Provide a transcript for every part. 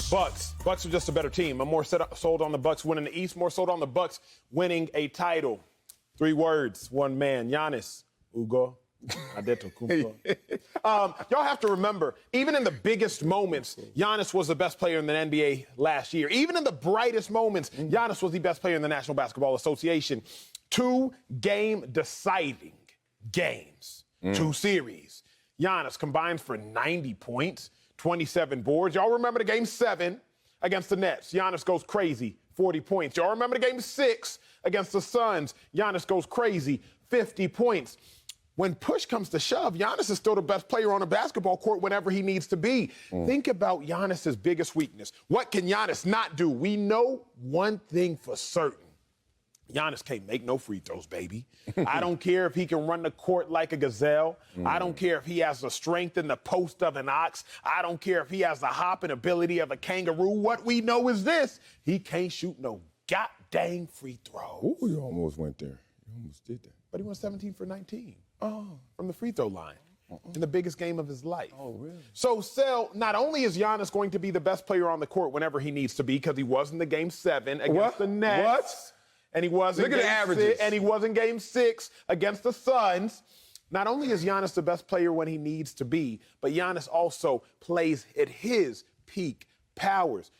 Bucks are just a better team. I'm more sold on the Bucks winning the East, more sold on the Bucks winning a title. 3 words, one man, Giannis Antetokounmpo. Y'all have to remember, even in the biggest moments, Giannis was the best player in the NBA last year. Even in the brightest moments, Giannis was the best player in the National Basketball Association. 2 game-deciding games, 2 series. Giannis combined for 90 points. 27 boards. Y'all remember the game 7 against the Nets? Giannis goes crazy, 40 points. Y'all remember the game 6 against the Suns? Giannis goes crazy, 50 points. When push comes to shove, Giannis is still the best player on a basketball court whenever he needs to be. Think about Giannis's biggest weakness. What can Giannis not do? We know one thing for certain. Giannis can't make no free throws, baby. I don't care if he can run the court like a gazelle. I don't care if he has the strength in the post of an ox. I don't care if he has the hopping ability of a kangaroo. What we know is this: he can't shoot no goddamn free throws. Ooh, you almost went there. You almost did that. But he went 17 for 19 from the free throw line in the biggest game of his life. Oh, really? So, not only is Giannis going to be the best player on the court whenever he needs to be, because he was in the game 7 against the Nets. What? And he was in game 6 against the Suns. Not only is Giannis the best player when he needs to be, but Giannis also plays at his peak powers.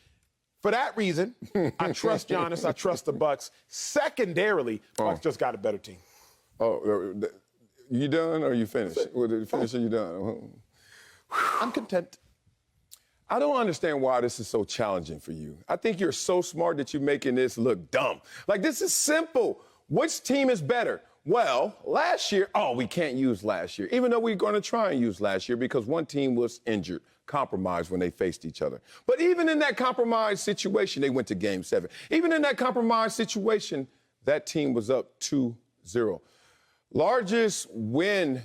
For that reason, I trust Giannis. I trust the Bucks. Secondarily, Bucks just got a better team. Oh, you done or you finished? Finish or you done? I'm content. I don't understand why this is so challenging for you. I think you're so smart that you're making this look dumb. Like, this is simple. Which team is better? Well, last year, we can't use last year, even though we're going to try and use last year because one team was injured, compromised when they faced each other. But even in that compromised situation, they went to game 7. Even in that compromised situation, that team was up 2-0. Largest win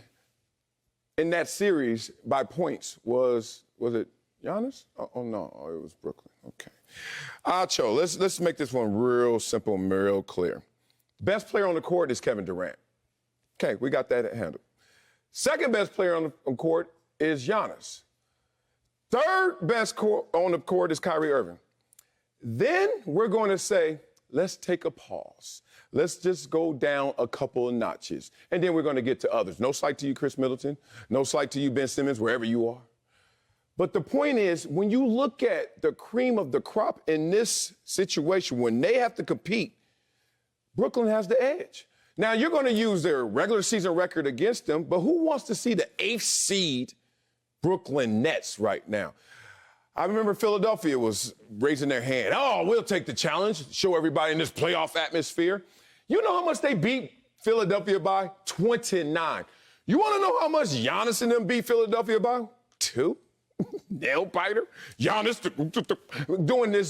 in that series by points was it Giannis? Oh, no, it was Brooklyn. Okay. Acho, let's make this one real simple, real clear. Best player on the court is Kevin Durant. Okay, we got that handled. Second best player on the court is Giannis. Third best on the court is Kyrie Irving. Then we're going to say, let's take a pause. Let's just go down a couple of notches. And then we're going to get to others. No slight to you, Chris Middleton. No slight to you, Ben Simmons, wherever you are. But the point is, when you look at the cream of the crop in this situation, when they have to compete, Brooklyn has the edge. Now, you're going to use their regular season record against them, but who wants to see the 8th seed Brooklyn Nets right now? I remember Philadelphia was raising their hand. Oh, we'll take the challenge, show everybody in this playoff atmosphere. You know how much they beat Philadelphia by? 29. You want to know how much Giannis and them beat Philadelphia by? 2. Nail biter. Giannis doing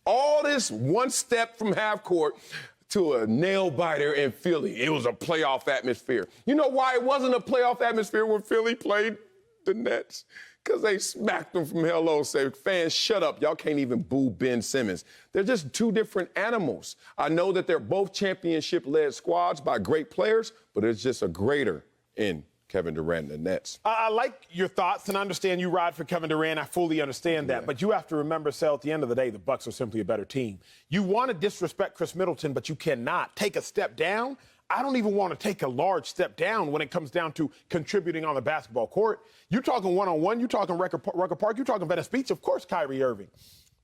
all this one step from half court to a nail biter in Philly. It was a playoff atmosphere. You know why it wasn't a playoff atmosphere when Philly played the Nets? Because they smacked them from hello, say, fans, shut up. Y'all can't even boo Ben Simmons. They're just 2 different animals. I know that they're both championship-led squads by great players, but it's just a greater in Kevin Durant and the Nets. I like your thoughts, and I understand you ride for Kevin Durant. I fully understand that. But you have to remember, Sel, at the end of the day, the Bucks are simply a better team. You want to disrespect Chris Middleton, but you cannot take a step down. I don't even want to take a large step down when it comes down to contributing on the basketball court. You're talking one-on-one. You're talking Rucker Park. You're talking Venice Beach. Of course, Kyrie Irving.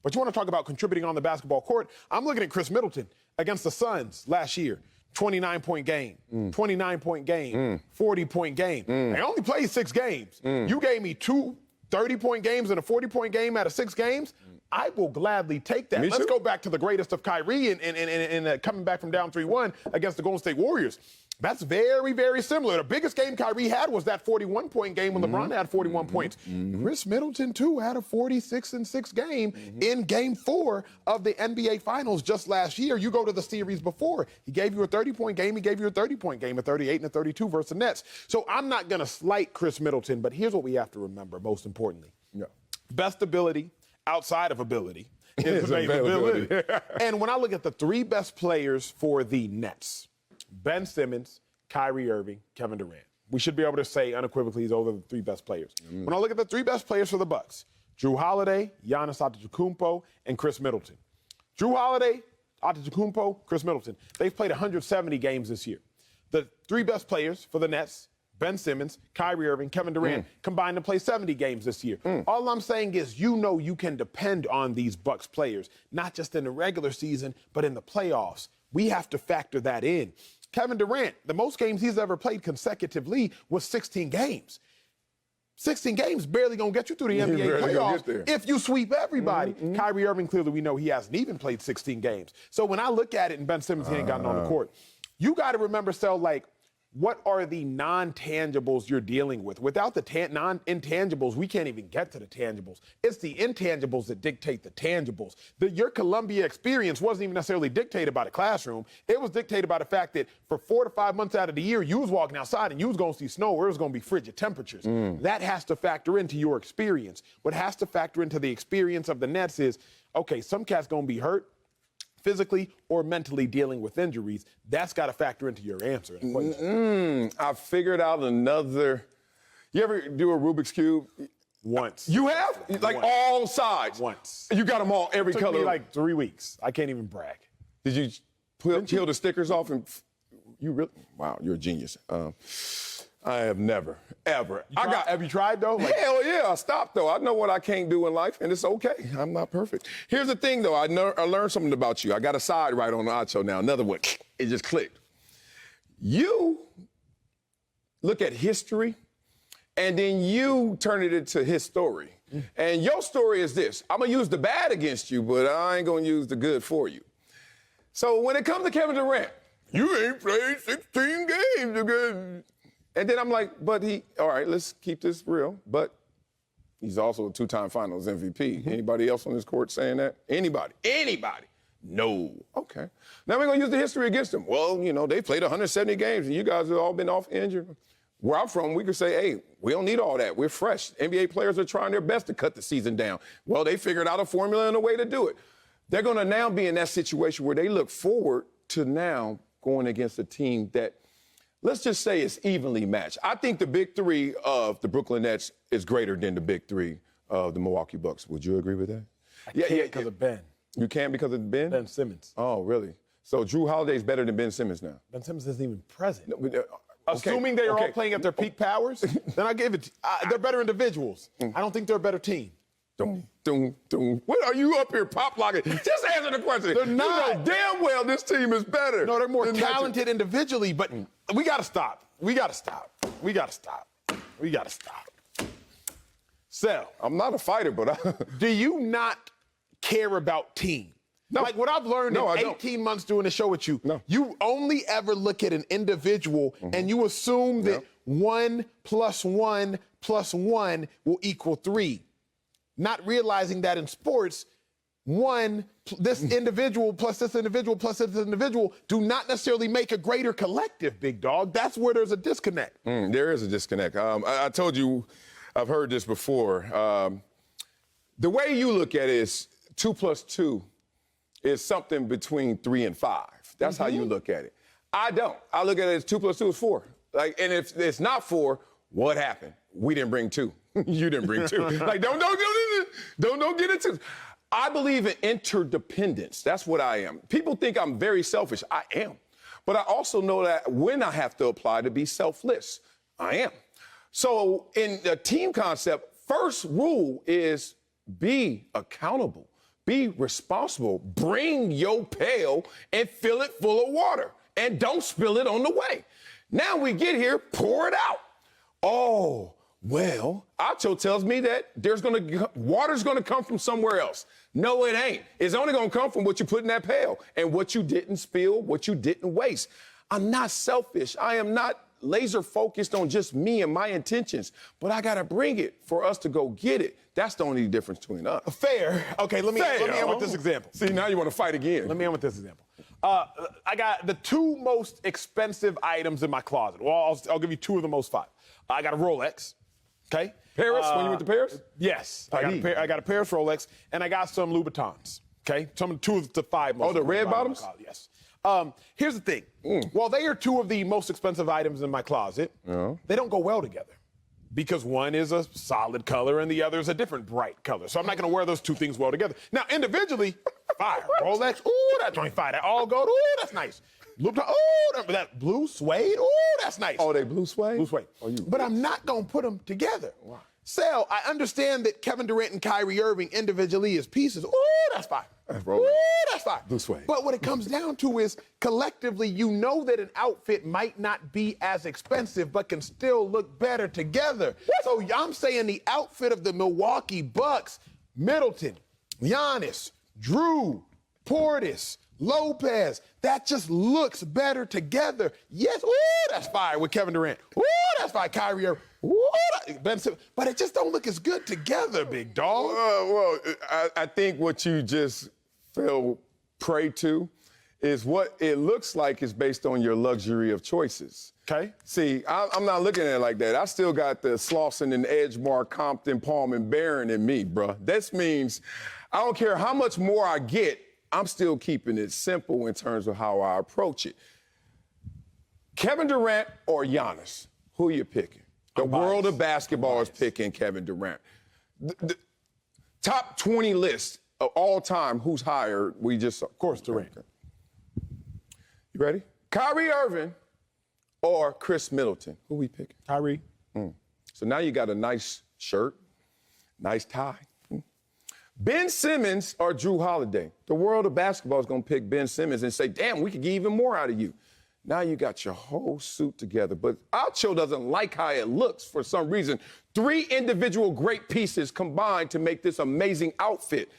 But you want to talk about contributing on the basketball court. I'm looking at Chris Middleton against the Suns last year. 29-point game, 29-point game, 40-point game. They only played 6 games. You gave me 2 30-point games and a 40-point game out of 6 games. I will gladly take that. Let's go back to the greatest of Kyrie and coming back from down 3-1 against the Golden State Warriors. That's very, very similar. The biggest game Kyrie had was that 41-point game when LeBron had 41 points. Chris Middleton, too, had a 46-6 game in Game 4 of the NBA Finals just last year. You go to the series before. He gave you a 30-point game. He gave you a 30-point game, a 38 and a 32 versus the Nets. So I'm not going to slight Chris Middleton, but here's what we have to remember, most importantly. Best ability outside of ability is availability. And when I look at the 3 best players for the Nets, Ben Simmons, Kyrie Irving, Kevin Durant. We should be able to say unequivocally those are the 3 best players. When I look at the 3 best players for the Bucks, Drew Holiday, Giannis Antetokounmpo, and Chris Middleton. Drew Holiday, Antetokounmpo, Chris Middleton. They've played 170 games this year. The three best players for the Nets, Ben Simmons, Kyrie Irving, Kevin Durant, combined to play 70 games this year. All I'm saying is you can depend on these Bucks players, not just in the regular season, but in the playoffs. We have to factor that in. Kevin Durant, the most games he's ever played consecutively was 16 games. 16 games barely going to get you through the NBA playoffs if you sweep everybody. Kyrie Irving, clearly we know he hasn't even played 16 games. So when I look at it and Ben Simmons, he ain't gotten on the court, you got to remember, Sel, like, what are the non-tangibles you're dealing with? Without the intangibles, we can't even get to the tangibles. It's the intangibles that dictate the tangibles. Your Columbia experience wasn't even necessarily dictated by the classroom. It was dictated by the fact that for 4 to 5 months out of the year, you was walking outside and you was going to see snow or it was going to be frigid temperatures. That has to factor into your experience. What has to factor into the experience of the Nets is, okay, some cat's going to be hurt physically or mentally dealing with injuries. That's got to factor into your answer. I figured out another. You ever do a Rubik's Cube? Once. You have? Like Once. all sides? Once. You got them all, every Took color? me like 3 weeks. I can't even brag. Did you peel the stickers off and you really? Wow, you're a genius. I have never, ever. Have you tried, though? Like, hell yeah, I stopped, though. I know what I can't do in life, and it's okay. I'm not perfect. Here's the thing, though. I learned something about you. I got a side right on Acho now. Another one. It just clicked. You look at history, and then you turn it into his story. And your story is this. I'm going to use the bad against you, but I ain't going to use the good for you. So when it comes to Kevin Durant, you ain't played 16 games again. And then I'm like, all right, let's keep this real. But he's also a 2-time finals MVP. Anybody else on this court saying that? Anybody? Anybody? No. Okay. Now we're going to use the history against him. Well, you know, they played 170 games, and you guys have all been off injured. Where I'm from, we could say, hey, we don't need all that. We're fresh. NBA players are trying their best to cut the season down. Well, they figured out a formula and a way to do it. They're going to now be in that situation where they look forward to now going against a team that, let's just say, it's evenly matched. I think the big three of the Brooklyn Nets is greater than the big three of the Milwaukee Bucks. Would you agree with that? I can't because of Ben. You can't because of Ben? Ben Simmons. Oh, really? So Drew Holiday's better than Ben Simmons now? Ben Simmons isn't even present. No, but, Assuming they are all playing at their peak powers, then I give it. They're better individuals. I don't think they're a better team. What are you up here pop locking? Just answer the question. They're not. You know damn well this team is better. No, they're more talented individually, but we got to stop. We got to stop. We got to stop. We got to stop. Sel, I'm not a fighter, but do you not care about team? No. Like what I've learned in 18 months doing the show with you, you only ever look at an individual and you assume that 1 + 1 + 1 will equal 3. Not realizing that in sports, this individual plus this individual plus this individual do not necessarily make a greater collective, big dog. That's where there's a disconnect. There is a disconnect. I told you, I've heard this before. The way you look at it is 2 + 2 is something between 3 and 5. That's how you look at it. I don't. I look at it as 2 + 2 is 4. Like, and if it's not 4, what happened? We didn't bring 2. You didn't bring 2. Like, don't get into. I believe in interdependence. That's what I am. People think I'm very selfish. I am. But I also know that when I have to apply to be selfless, I am. So in the team concept, first rule is be accountable. Be responsible. Bring your pail and fill it full of water. And don't spill it on the way. Now we get here, pour it out. Oh, well, Acho tells me that water's gonna come from somewhere else. No, it ain't. It's only gonna come from what you put in that pail and what you didn't spill, what you didn't waste. I'm not selfish. I am not laser focused on just me and my intentions, but I gotta bring it for us to go get it. That's the only difference between us. Fair. Okay, let me end with this example. See, now you want to fight again. Let me end with this example. I got the 2 most expensive items in my closet. Well, I'll give you 2 of the most 5. I got a Rolex. Okay. Paris? When you went to Paris? Yes. I got a Paris Rolex, and I got some Louboutins. Okay. 2 of the 5 most. Oh, the red bottoms? Yes. Here's the thing. While they are 2 of the most expensive items in my closet, they don't go well together. because one is a solid color and the other is a different bright color. So I'm not going to wear those two things well together. Now, individually, fire. Rolex, ooh, that joint fire. That all gold, ooh, that's nice. Blue, ooh, that blue suede, ooh, that's nice. Oh, they blue suede? Blue suede. But I'm not going to put them together. Why? Sal, I understand that Kevin Durant and Kyrie Irving individually as pieces. Ooh, that's fire. Ooh, that's fire. Blue suede. But what it comes down to is collectively, you know that an outfit might not be as expensive, but can still look better together. So I'm saying the outfit of the Milwaukee Bucks, Middleton, Giannis, Drew, Portis, Lopez, that just looks better together. Yes, ooh, that's fire with Kevin Durant. Ooh, that's fire, Kyrie Irving. Ooh, Ben Simmons. But it just don't look as good together, big dog. I think what you just fell prey to is what it looks like is based on your luxury of choices. Okay. See, I'm not looking at it like that. I still got the Slauson and Edgemar, Compton, Palm, and Barron in me, bruh. This means I don't care how much more I get, I'm still keeping it simple in terms of how I approach it. Kevin Durant or Giannis? Who are you picking? The world of basketball is picking Kevin Durant. The top 20 list of all time, who's higher? We just saw. Of course, Durant. Okay. You ready? Kyrie Irving or Chris Middleton? Who we picking? Kyrie. So now you got a nice shirt, nice tie. Ben Simmons or Drew Holiday? The world of basketball is going to pick Ben Simmons and say, damn, we could get even more out of you. Now you got your whole suit together. But Acho doesn't like how it looks for some reason. 3 individual great pieces combined to make this amazing outfit.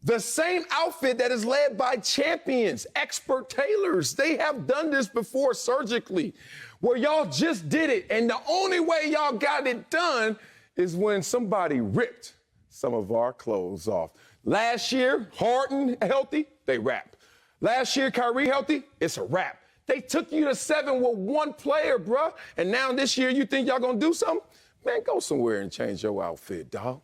The same outfit that is led by champions, expert tailors. They have done this before surgically, where y'all just did it. And the only way y'all got it done is when somebody ripped some of our clothes off. Last year, Harden healthy, they wrap. Last year, Kyrie healthy, it's a wrap. They took you to 7 with 1 player, bruh. And now this year you think y'all gonna do something? Man, go somewhere and change your outfit, dog.